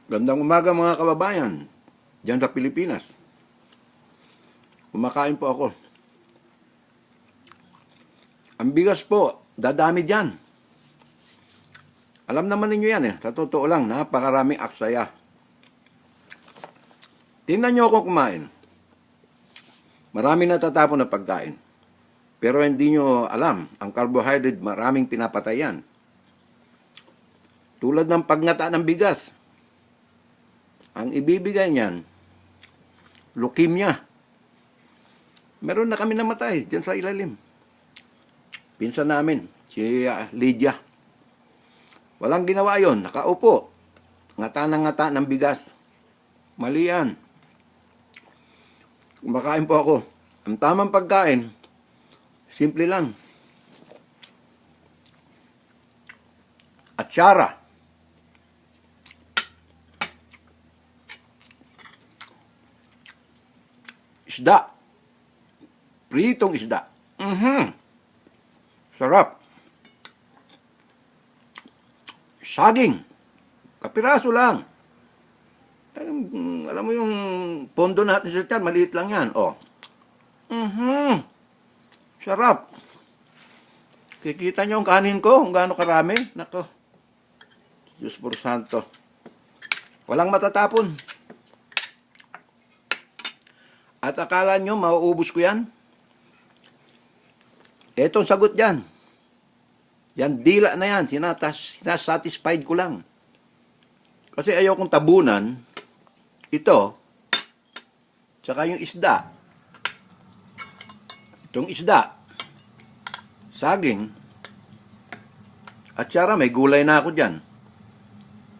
Gandang umaga mga kababayan, diyan sa Pilipinas. Kumakain po ako. Ang bigas po, dadami dyan. Alam naman ninyo yan sa totoo lang, napakaraming aksaya. Tingnan nyo ako kumain. Maraming natatapon na pagkain. Pero hindi nyo alam, ang carbohydrate maraming pinapatayan. Tulad ng pagngata ng bigas. Ang ibibigay niyan, leukemia. Meron na kami namatay dyan sa ilalim. Pinsan namin, si Lydia. Walang ginawa yon, nakaupo. Ngata ng ngata ng bigas. Mali yan. Kumakain po ako. Ang tamang pagkain, simple lang. Atsara. Isda. Pritong isda. Sarap. Saging. Kapiraso lang. Alam mo yung pondo natin sa tiyan, maliit lang yan. Oh. Sarap. Kikita nyo ang kanin ko, kung gaano karami. Nako. Diyos por santo. Walang matatapon. At akala nyo, mauubos ko yan? Etong sagot dyan. Yan, dila na yan. Sinasatisfied ko lang. Kasi ayaw kong tabunan. Ito. Tsaka yung isda. Itong isda. Saging. At sara, may gulay na ako dyan.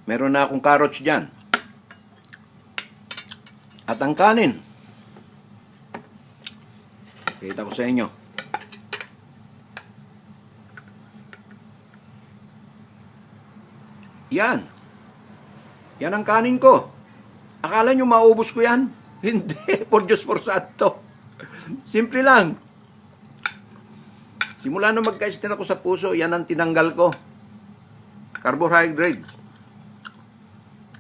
Meron na akong carrots dyan. At ang kanin. Kita ko sa inyo. Yan. Yan ang kanin ko. Akala nyo maubos ko yan? Hindi. Por Diyos por santo. Simple lang. Simula nung magka-stent ako sa puso, yan ang tinanggal ko. Carbohydrate.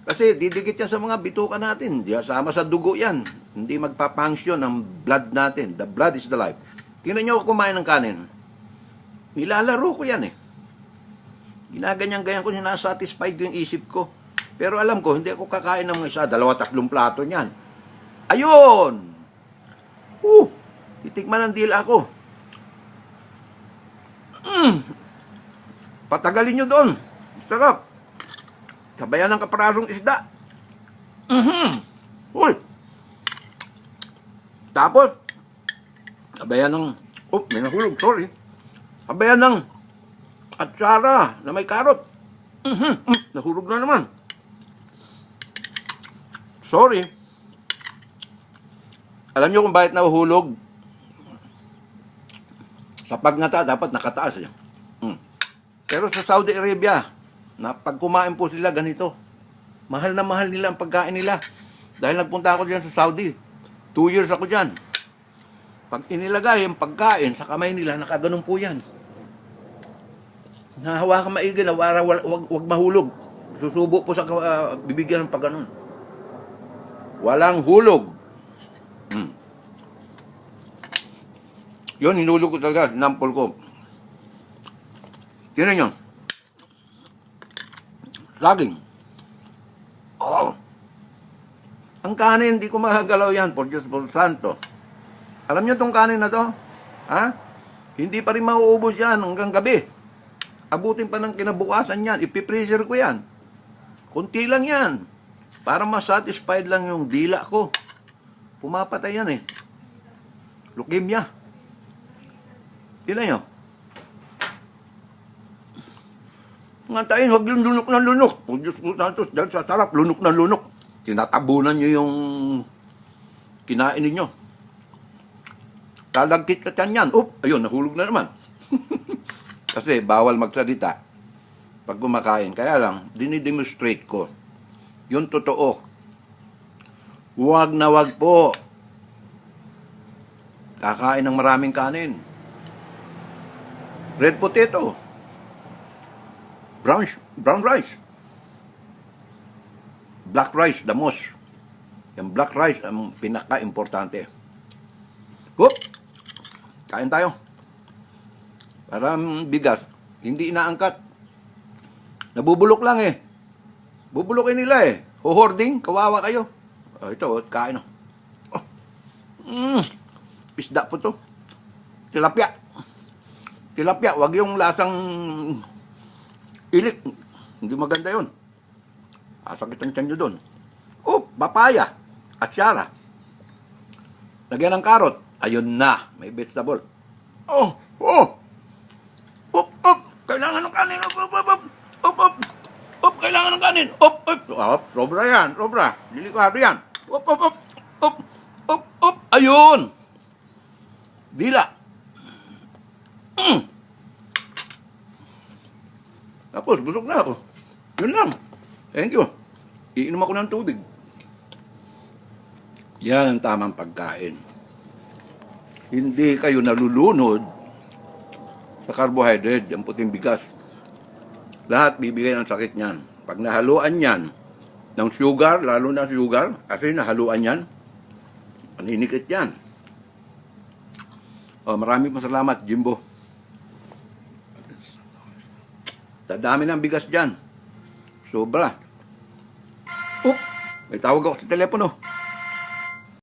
Kasi didikit yan sa mga bituka natin. Di sama sa dugo yan. Hindi magpapunction ang blood natin. The blood is the life. Tingnan nyo ako kumain ng kanin. Nilalaro ko yan eh. Ginaganyan-ganyan ko, sinasatisfied ko yung isip ko. Pero alam ko, hindi ako kakain ng isa, 2-3 plato niyan. Ayun! Titikman ng dila ako. Patagalin nyo doon. Sarap. Sabayan ng kaprasong isda. Uy! Tapos, sabayan ng, may nahulog, sorry. Sabayan ng atsara na may karot. Nahulog na naman. Sorry. Alam nyo kung bakit nahuhulog? Sa pagngata, dapat nakataas. Pero sa Saudi Arabia, na pag kumain po sila ganito, mahal na mahal nila ang pagkain nila. Dahil nagpunta ako diyan sa Saudi, 2 years ako diyan. Pag inilagay ang pagkain sa kamay nila, nakaganon po yan. Nahawakan maigi na wag mahulog. Susubo po sa bibigyan ng pagganon. Walang hulog. Yun, hinulog ko talaga, nampol ko. Tingnan nyo. Saging. Oh. Ang kanin, hindi ko makagalaw yan. Por Diyos por santo. Alam nyo tong kanin na to? Ha? Hindi pa rin mauubos yan hanggang gabi. Abutin pa ng kinabukasan yan. Ipipreser ko yan. Kunti lang yan. Para masatisfied lang yung dila ko. Pumapatay yan eh. Leukemia. Tingnan nyo. Ngantayin, huwag yung lunok ng lunok. Por Diyos po santos, dahil sa sarap, lunok ng lunok. Tinatabunan nyo yung kinain ninyo. Talagkit ka yan. Ayun, nahulog na naman. Kasi bawal magsalita pag kumakain. Kaya lang, dinidemonstrate ko. Yung totoo. Huwag na huwag po. Kakain ng maraming kanin. Red potato. Brown rice. Black rice, the most. Yung black rice ang pinaka-importante. Hup! Kain tayo. Parang bigas, hindi inaangkat. Nabubulok lang eh. Bubulokin nila eh. Hoarding, kawawa kayo. Oh, ito, kain oh. Isda po to. Tilapia. Tilapia, wag yung lasang ilik. Hindi maganda yun. Asakit ang tiyan nyo doon. Oh, papaya. Atsara. Lagyan ng karot. Ayun na, may vegetable. Oh, oh. Op, op. Kailangan ng kanin. Op, op, op, op. Op, op. Op, kailangan ng kanin. Op, op. Op, sobra yan, sobra. Delikado yan. Op, op, op. Op, op, op. Ayun. Dila. Tapos, busog na ako. Yun lang. Thank you. Iinom ako ng tubig. Yan ang tamang pagkain. Hindi kayo nalulunod sa carbohydrate, yung puting bigas. Lahat bibigay ng sakit niyan. Pag nahaluan yan ng sugar, lalo na sugar, kasi nahaluan yan, maninikit yan. Oh, maraming salamat, Jimbo. Dadami ng bigas dyan. Sobra. Oh, may tawag ako sa telepono.